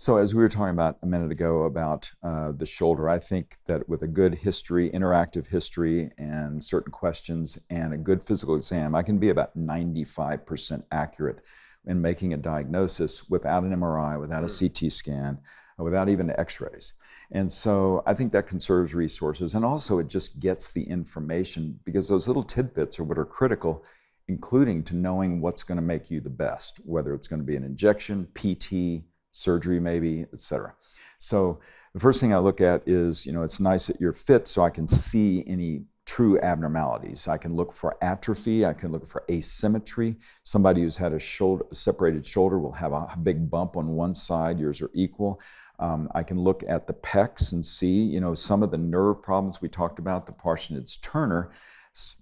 So as we were talking about a minute ago about the shoulder, I think that with a good history, interactive history, and certain questions and a good physical exam, I can be about 95% accurate in making a diagnosis without an MRI, without a CT scan, without even x-rays. And so I think that conserves resources, and also it just gets the information, because those little tidbits are what are critical, including to knowing what's going to make you the best, whether it's going to be an injection, PT, surgery maybe, etc. So the first thing I look at is, it's nice that you're fit so I can see any true abnormalities. I can look for atrophy, I can look for asymmetry. Somebody who's had a separated shoulder will have a big bump on one side, yours are equal. I can look at the pecs and see, some of the nerve problems we talked about, the Parsonage-Turner.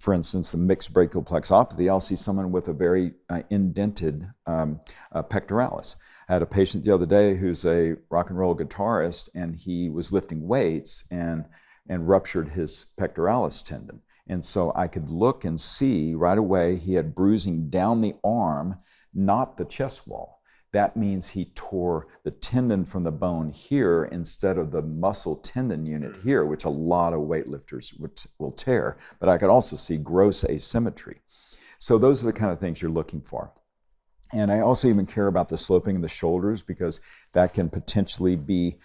For instance, the mixed brachial plexopathy, I'll see someone with a very indented pectoralis. I had a patient the other day who's a rock and roll guitarist, and he was lifting weights and ruptured his pectoralis tendon. And so I could look and see right away he had bruising down the arm, not the chest wall. That means he tore the tendon from the bone here instead of the muscle tendon unit here, which a lot of weightlifters will tear. But I could also see gross asymmetry. So those are the kind of things you're looking for. And I also even care about the sloping of the shoulders, because that can potentially be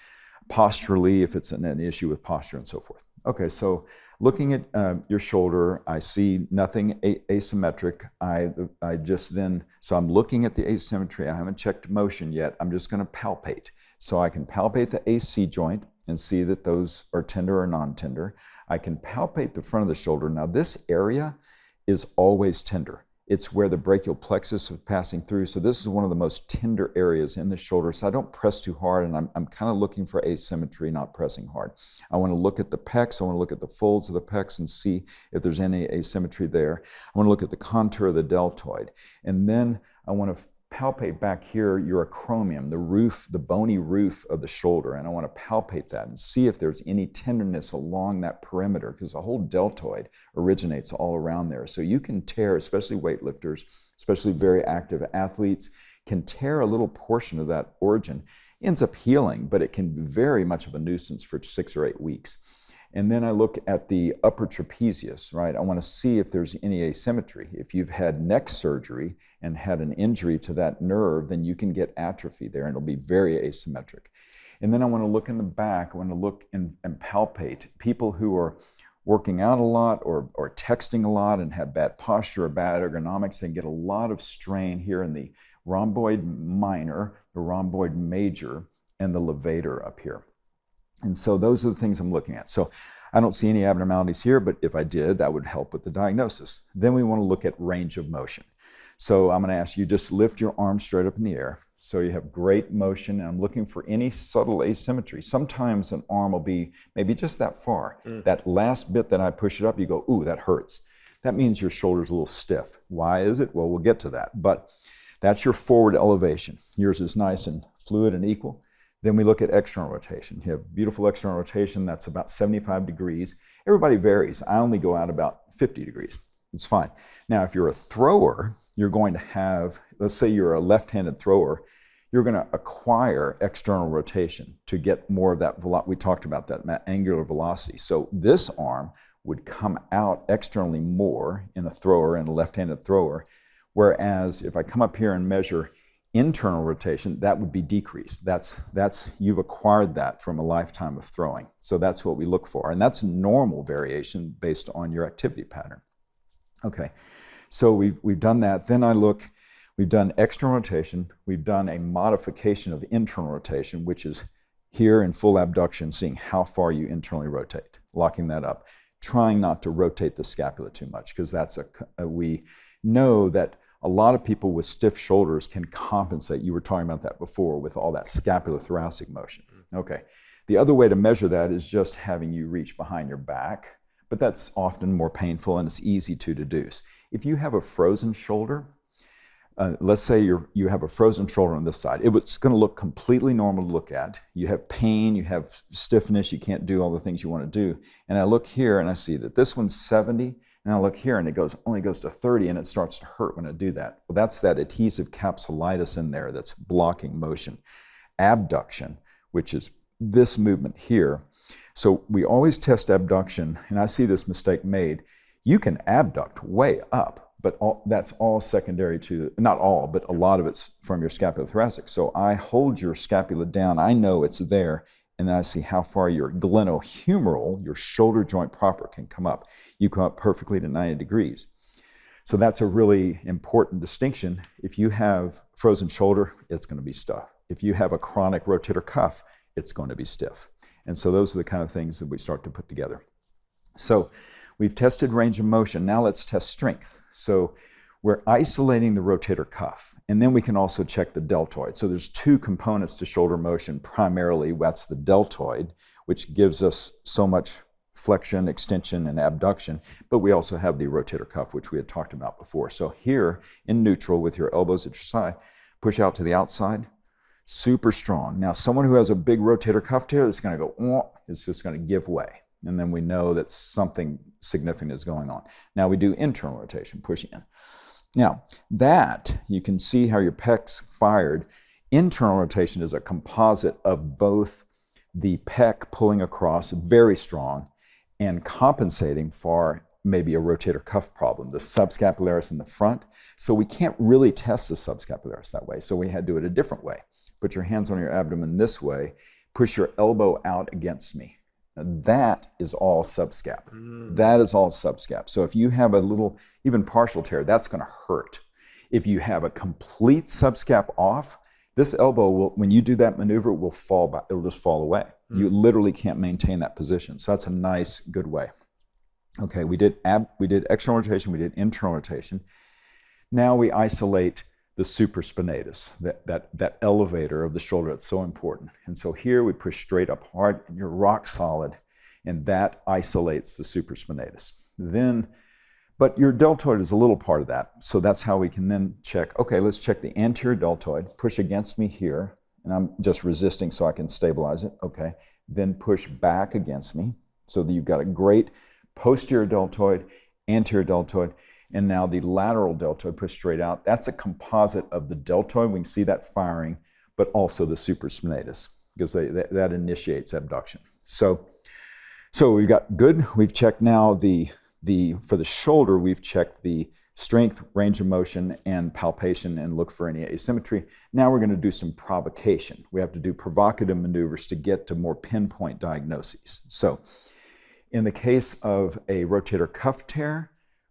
posturally if it's an issue with posture and so forth. Okay, so looking at your shoulder, I see nothing asymmetric. So I'm looking at the asymmetry. I haven't checked motion yet. I'm just going to palpate. So I can palpate the AC joint and see that those are tender or non-tender. I can palpate the front of the shoulder. Now this area is always tender. It's where the brachial plexus is passing through. So this is one of the most tender areas in the shoulder. So I don't press too hard, and I'm kind of looking for asymmetry, not pressing hard. I want to look at the pecs. I want to look at the folds of the pecs and see if there's any asymmetry there. I want to look at the contour of the deltoid. And then I want to palpate back here your acromion, the roof, the bony roof of the shoulder, and I want to palpate that and see if there's any tenderness along that perimeter, because the whole deltoid originates all around there. So you can tear, especially weightlifters, especially very active athletes, can tear a little portion of that origin. Ends up healing, but it can be very much of a nuisance for 6 or 8 weeks. And then I look at the upper trapezius, right? I want to see if there's any asymmetry. If you've had neck surgery and had an injury to that nerve, then you can get atrophy there, and it'll be very asymmetric. And then I want to look in the back. I want to look and palpate. People who are working out a lot or texting a lot and have bad posture or bad ergonomics, they get a lot of strain here in the rhomboid minor, the rhomboid major, and the levator up here. And so those are the things I'm looking at. So I don't see any abnormalities here, but if I did, that would help with the diagnosis. Then we want to look at range of motion. So I'm going to ask you just lift your arm straight up in the air. So you have great motion, and I'm looking for any subtle asymmetry. Sometimes an arm will be maybe just that far. That last bit that I push it up, you go, ooh, that hurts. That means your shoulder's a little stiff. Why is it? Well, we'll get to that. But that's your forward elevation. Yours is nice and fluid and equal. Then we look at external rotation. You have beautiful external rotation. That's about 75 degrees. Everybody varies. I only go out about 50 degrees. It's fine. Now, if you're a thrower, you're going to have, let's say you're a left-handed thrower, you're going to acquire external rotation to get more of that, we talked about that angular velocity. So this arm would come out externally more in a thrower, in a left-handed thrower, whereas if I come up here and measure internal rotation, that would be decreased. That's you've acquired that from a lifetime of throwing. So that's what we look for. And that's normal variation based on your activity pattern. Okay, so we've done that. Then we've done external rotation. We've done a modification of internal rotation, which is here in full abduction, seeing how far you internally rotate, locking that up, trying not to rotate the scapula too much, because we know that a lot of people with stiff shoulders can compensate. You were talking about that before with all that scapulothoracic motion. Okay. The other way to measure that is just having you reach behind your back, but that's often more painful and it's easy to deduce. If you have a frozen shoulder, let's say you have a frozen shoulder on this side, it's going to look completely normal to look at. You have pain, you have stiffness, you can't do all the things you want to do. And I look here and I see that this one's 70, and I look here and it only goes to 30, and it starts to hurt when I do that. Well, that's that adhesive capsulitis in there that's blocking motion. abduction, which is this movement here. So we always test abduction, and I see this mistake made. You can abduct way up, but that's all secondary to, not all, but a lot of it's from your scapulothoracic. So I hold your scapula down, I know it's there, and then I see how far your glenohumeral, your shoulder joint proper, can come up. You come up perfectly to 90 degrees. So that's a really important distinction. If you have frozen shoulder, it's going to be stiff. If you have a chronic rotator cuff, it's going to be stiff. And so those are the kind of things that we start to put together. So we've tested range of motion. Now let's test strength. So we're isolating the rotator cuff, and then we can also check the deltoid. So there's two components to shoulder motion primarily. That's the deltoid, which gives us so much flexion, extension, and abduction, but we also have the rotator cuff, which we had talked about before. So here in neutral with your elbows at your side, push out to the outside, super strong. Now someone who has a big rotator cuff tear that's going to go, it's just going to give way. And then we know that something significant is going on. Now we do internal rotation, push in. Now that, you can see how your pec's fired. Internal rotation is a composite of both the pec pulling across, very strong, and compensating for maybe a rotator cuff problem, the subscapularis in the front. So we can't really test the subscapularis that way. So we had to do it a different way. Put your hands on your abdomen this way, push your elbow out against me. Now that is all subscap. That is all subscap. So if you have a little, even partial tear, that's going to hurt. If you have a complete subscap off, this elbow will, when you do that maneuver, will fall back. It'll just fall away. You literally can't maintain that position. So that's a nice, good way. Okay, we did external rotation, we did internal rotation. Now we isolate the supraspinatus, that elevator of the shoulder that's so important. And so here we push straight up hard, and you're rock solid, and that isolates the supraspinatus. Then, but your deltoid is a little part of that. So that's how we can then check, okay, let's check the anterior deltoid, push against me here, and I'm just resisting so I can stabilize it, okay. Then push back against me, so that you've got a great posterior deltoid, anterior deltoid, and now the lateral deltoid pushed straight out. That's a composite of the deltoid, we can see that firing, but also the supraspinatus, because that initiates abduction. So we've got good, we've checked now for the shoulder, we've checked the strength, range of motion, and palpation and look for any asymmetry. Now we're going to do some provocation. We have to do provocative maneuvers to get to more pinpoint diagnoses. So in the case of a rotator cuff tear,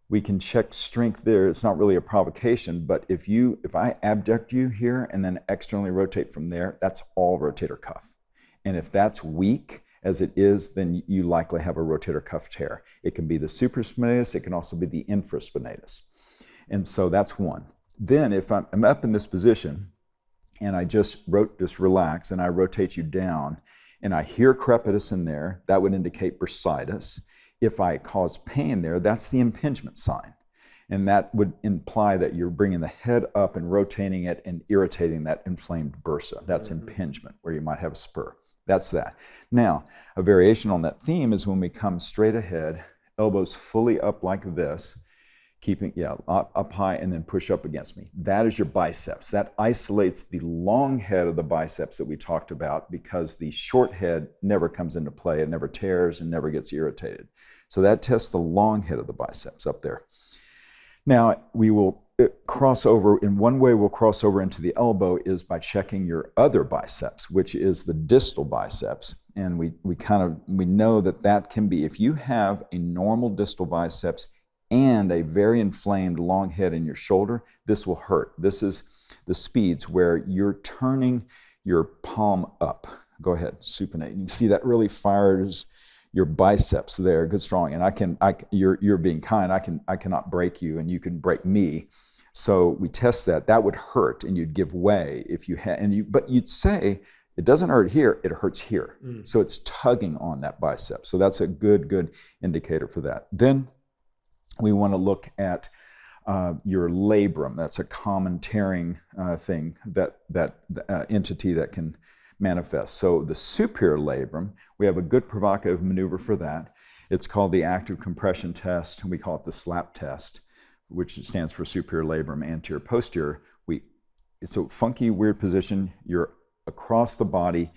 we can check strength there. It's not really a provocation, but if I abduct you here and then externally rotate from there, that's all rotator cuff. And if that's weak, as it is, then you likely have a rotator cuff tear. It can be the supraspinatus, it can also be the infraspinatus. And so that's one. Then if I'm up in this position and I just relax and I rotate you down and I hear crepitus in there, that would indicate bursitis. If I cause pain there, that's the impingement sign. And that would imply that you're bringing the head up and rotating it and irritating that inflamed bursa. That's impingement, where you might have a spur. That's that. Now, a variation on that theme is when we come straight ahead, elbows fully up like this, keeping, up high, and then push up against me. That is your biceps. That isolates the long head of the biceps that we talked about, because the short head never comes into play. It never tears and never gets irritated. So that tests the long head of the biceps up there. Now, we will cross over, in one way we'll cross over into the elbow is by checking your other biceps, which is the distal biceps. And we know that can be, if you have a normal distal biceps and a very inflamed long head in your shoulder, this will hurt. This is the speeds where you're turning your palm up. Go ahead, supinate. You can see that really fires your biceps there, good strong. And you're being kind. I cannot break you, and you can break me. So we test that. That would hurt, and you'd give way if you had. But you'd say it doesn't hurt here. It hurts here. So it's tugging on that bicep. So that's a good indicator for that. Then we want to look at your labrum. That's a common tearing thing, that entity that can manifest. So the superior labrum, we have a good provocative maneuver for that. It's called the active compression test, and we call it the SLAP test, which stands for superior labrum, anterior, posterior. It's a funky, weird position. You're across the body,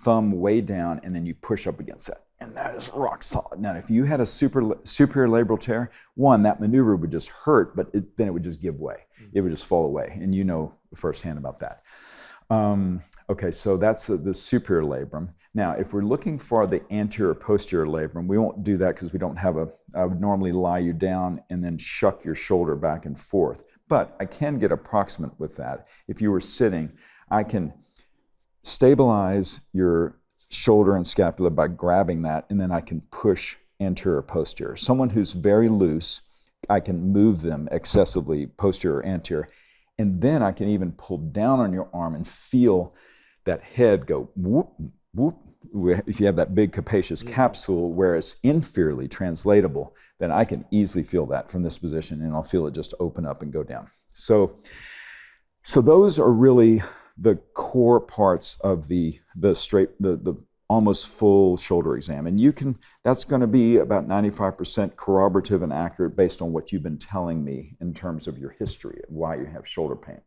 thumb way down, and then you push up against that. And that is rock solid. Now, if you had a superior labral tear, one, that maneuver would just hurt, but then it would just give way. It would just fall away, and you know firsthand about that. Okay, so that's the superior labrum. Now, if we're looking for the anterior posterior labrum, we won't do that because we don't have I would normally lie you down and then shuck your shoulder back and forth. But I can get approximate with that. If you were sitting, I can stabilize your shoulder and scapula by grabbing that, and then I can push anterior posterior. Someone who's very loose, I can move them excessively posterior or anterior, and then I can even pull down on your arm and feel that head go whoop, whoop. If you have that big capacious capsule where it's inferiorly translatable, then I can easily feel that from this position, and I'll feel it just open up and go down. So those are really the core parts of the almost full shoulder exam. And that's going to be about 95% corroborative and accurate based on what you've been telling me in terms of your history of why you have shoulder pain.